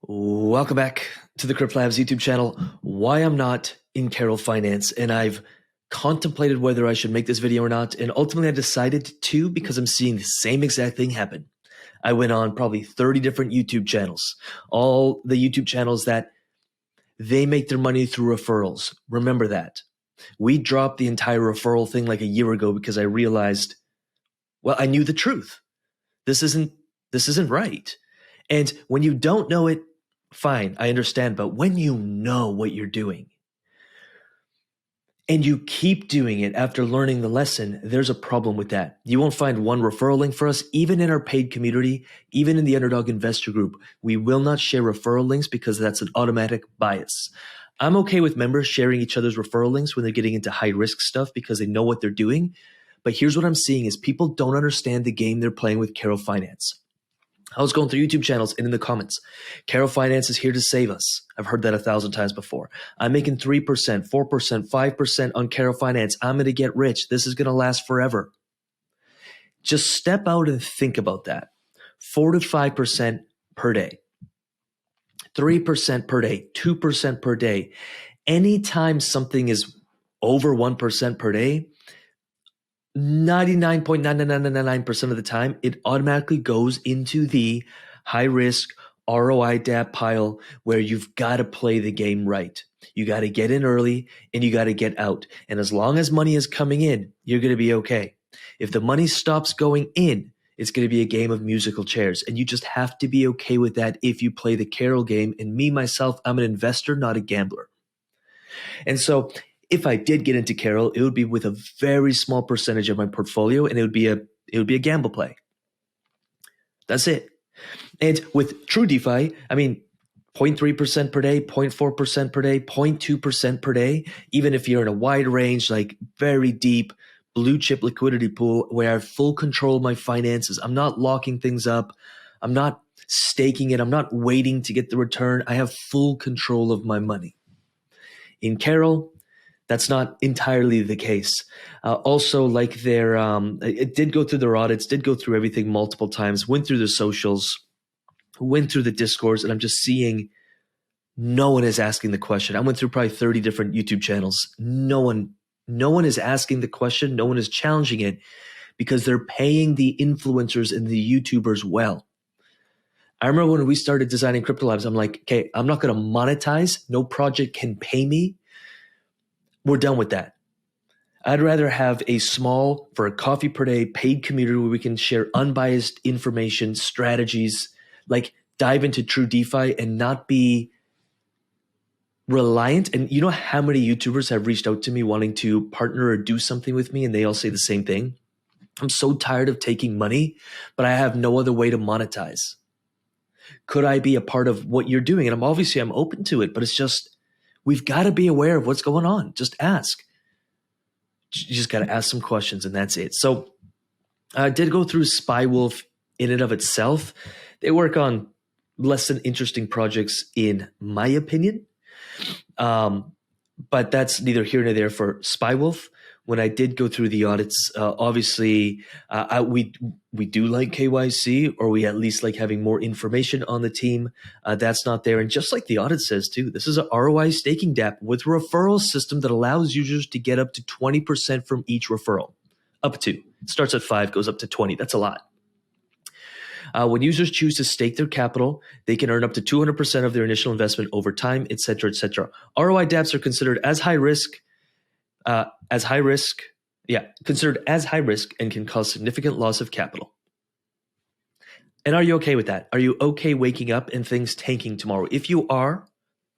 Welcome back to the CryptoLabs YouTube channel. Why I'm not in Carol Finance, and I've contemplated whether I should make this video or not, and ultimately I decided to because I'm seeing the same exact thing happen. I went on probably 30 different YouTube channels, all the YouTube channels that they make their money through referrals. Remember that. We dropped the entire referral thing like a year ago because I realized, well, I knew the truth. This isn't right. And when you don't know it, fine, I understand. But when you know what you're doing and you keep doing it after learning the lesson, there's a problem with that. You won't find one referral link for us, even in our paid community, even in the Underdog Investor Group. We will not share referral links because that's an automatic bias. I'm okay with members sharing each other's referral links when they're getting into high risk stuff because they know what they're doing. But here's what I'm seeing is people don't understand the game they're playing with Carol Finance. I was going through YouTube channels and in the comments, Carol Finance is here to save us. I've heard that 1,000 times before. I'm making 3%, 4%, 5% on Carol Finance. I'm going to get rich. This is going to last forever. Just step out and think about that. 4 to 5% per day, 3% per day, 2% per day. Anytime something is over 1% per day, 99.9999% of the time, it automatically goes into the high risk ROI Dapps pile where you've got to play the game right. You got to get in early and you got to get out. And as long as money is coming in, you're going to be okay. If the money stops going in, it's going to be a game of musical chairs. And you just have to be okay with that if you play the Carol game. And me, myself, I'm an investor, not a gambler. And so if I did get into Carol, it would be with a very small percentage of my portfolio, and it would be a gamble play. That's it. And with True Defi, I mean, 0.3% per day, 0.4% per day, 0.2% per day, even if you're in a wide range, like very deep blue chip liquidity pool where I have full control of my finances. I'm not locking things up. I'm not staking it. I'm not waiting to get the return. I have full control of my money. In Carol, that's not entirely the case. Also, like it did go through their audits, did go through everything multiple times, went through the socials, went through the discourse, and I'm just seeing no one is asking the question. I went through probably 30 different YouTube channels. No one is asking the question. No one is challenging it because they're paying the influencers and the YouTubers well. I remember when we started designing CryptoLabs, I'm like, okay, I'm not going to monetize. No project can pay me. We're done with that. I'd rather have a small, for a coffee per day, paid community where we can share unbiased information, strategies, like dive into True DeFi and not be reliant. And you know how many YouTubers have reached out to me wanting to partner or do something with me, and they all say the same thing? I'm so tired of taking money, but I have no other way to monetize. Could I be a part of what you're doing? And I'm open to it, but it's just, we've got to be aware of what's going on. Just ask. You just got to ask some questions, and that's it. So I did go through SpyWolf in and of itself. They work on less than interesting projects, in my opinion. But that's neither here nor there for SpyWolf. When I did go through the audits, obviously we do like KYC, or we at least like having more information on the team. That's not there. And just like the audit says too, this is a ROI staking DApp with a referral system that allows users to get up to 20% from each referral. Up to. It starts at 5, goes up to 20. That's a lot. When users choose to stake their capital, they can earn up to 200% of their initial investment over time, et cetera, et cetera. ROI DApps are considered as high risk and can cause significant loss of capital. And are you okay with that? Are you okay waking up and things tanking tomorrow? If you are,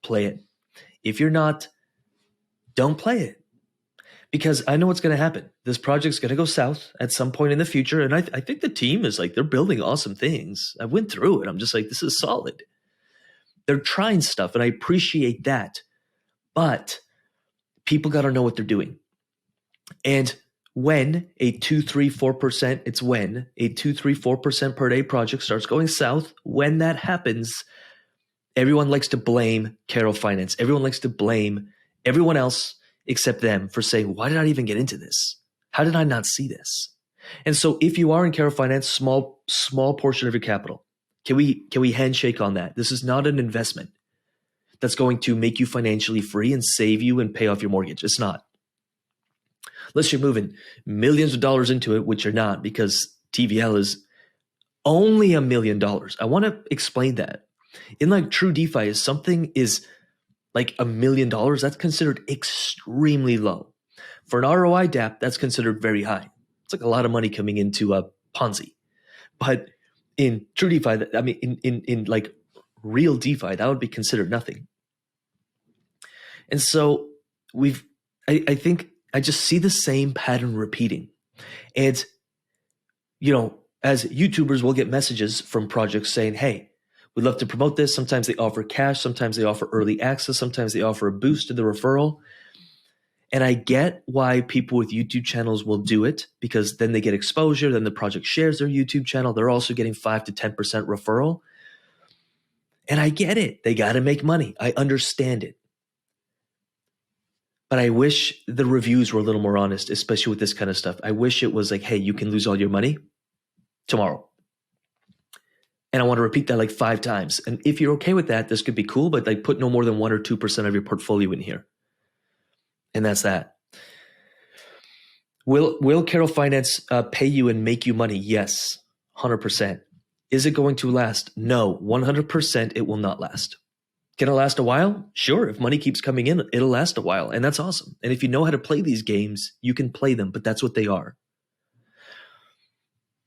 play it. If you're not, don't play it. Because I know what's going to happen. This project's going to go south at some point in the future. And I think the team is like, they're building awesome things. I went through it. I'm just like, this is solid. They're trying stuff, and I appreciate that. But people got to know what they're doing. And when a 2, 3, 4%, it's when a 2, 3, 4% per day project starts going south, when that happens, everyone likes to blame Carol Finance. Everyone likes to blame everyone else except them for saying, why did I even get into this? How did I not see this? And so if you are in Carol Finance, small portion of your capital, Can we handshake on that? This is not an investment that's going to make you financially free and save you and pay off your mortgage. It's not. Unless you're moving millions of dollars into it, which you're not, because TVL is only $1 million. I want to explain that. In like True DeFi, if something is like $1 million, that's considered extremely low. For an ROI Dapp, that's considered very high. It's like a lot of money coming into a Ponzi. But in True DeFi, I mean, in like real DeFi, that would be considered nothing. And so I think I just see the same pattern repeating. And, you know, as YouTubers, we'll get messages from projects saying, hey, we'd love to promote this. Sometimes they offer cash. Sometimes they offer early access. Sometimes they offer a boost to the referral. And I get why people with YouTube channels will do it, because then they get exposure. Then the project shares their YouTube channel. They're also getting 5 to 10% referral. And I get it. They got to make money. I understand it. But I wish the reviews were a little more honest, especially with this kind of stuff. I wish it was like, hey, you can lose all your money tomorrow. And I want to repeat that like 5 times. And if you're okay with that, this could be cool, but like put no more than 1 or 2% of your portfolio in here. And that's that. Will Carol Finance pay you and make you money? Yes, 100%. Is it going to last? No, 100% it will not last. Can it last a while? Sure. If money keeps coming in, it'll last a while. And that's awesome. And if you know how to play these games, you can play them, but that's what they are.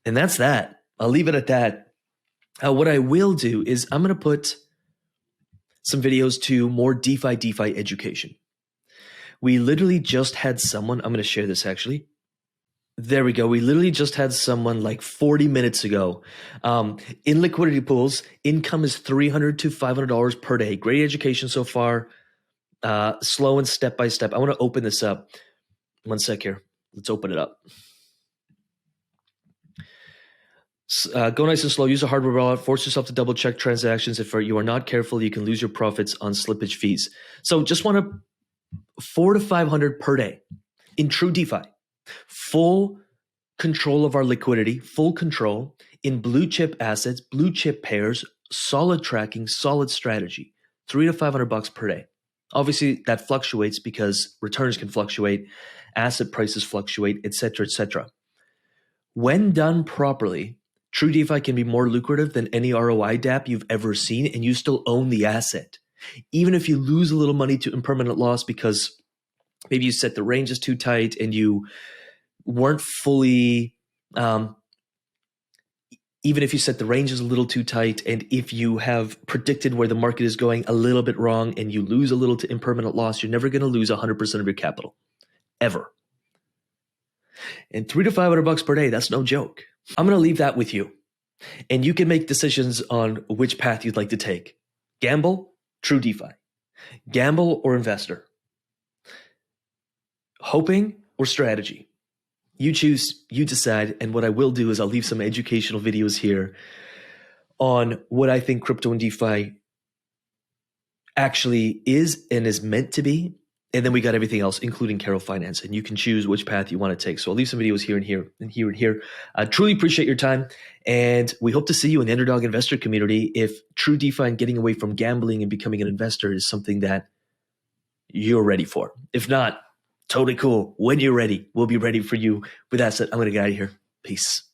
And that's that. I'll leave it at that. What I will do is I'm going to put some videos to more DeFi education. We literally just had someone, I'm going to share this actually. There we go. We literally just had someone like 40 minutes ago. In liquidity pools, income is $300 to $500 per day. Great education so far. Slow and step by step. I want to open this up. 1 sec here. Let's open it up. Go nice and slow. Use a hardware wallet. Force yourself to double check transactions. If you are not careful, you can lose your profits on slippage fees. So just want to 400 to 500 per day in True DeFi. Full control of our liquidity, full control in blue chip assets, blue chip pairs, solid tracking, solid strategy. $300 to $500 per day. Obviously, that fluctuates because returns can fluctuate, asset prices fluctuate, etc., etc. When done properly, True DeFi can be more lucrative than any ROI Dapp you've ever seen, and you still own the asset. Even if you lose a little money to impermanent loss because maybe you set the ranges too tight and you weren't fully, even if you set the ranges a little too tight, and if you have predicted where the market is going a little bit wrong and you lose a little to impermanent loss, you're never going to lose 100% of your capital, ever. And $300 to $500 per day, that's no joke. I'm going to leave that with you. And you can make decisions on which path you'd like to take. Gamble, True DeFi. Gamble or investor. Hoping or strategy. You choose, you decide. And what I will do is I'll leave some educational videos here on what I think crypto and DeFi actually is and is meant to be. And then we got everything else, including Carol Finance, and you can choose which path you want to take. So I'll leave some videos here and here and here and here. I truly appreciate your time, and we hope to see you in the underdog investor community. If True DeFi and getting away from gambling and becoming an investor is something that you're ready for. If not, totally cool. When you're ready, we'll be ready for you. With that said, I'm going to get out of here. Peace.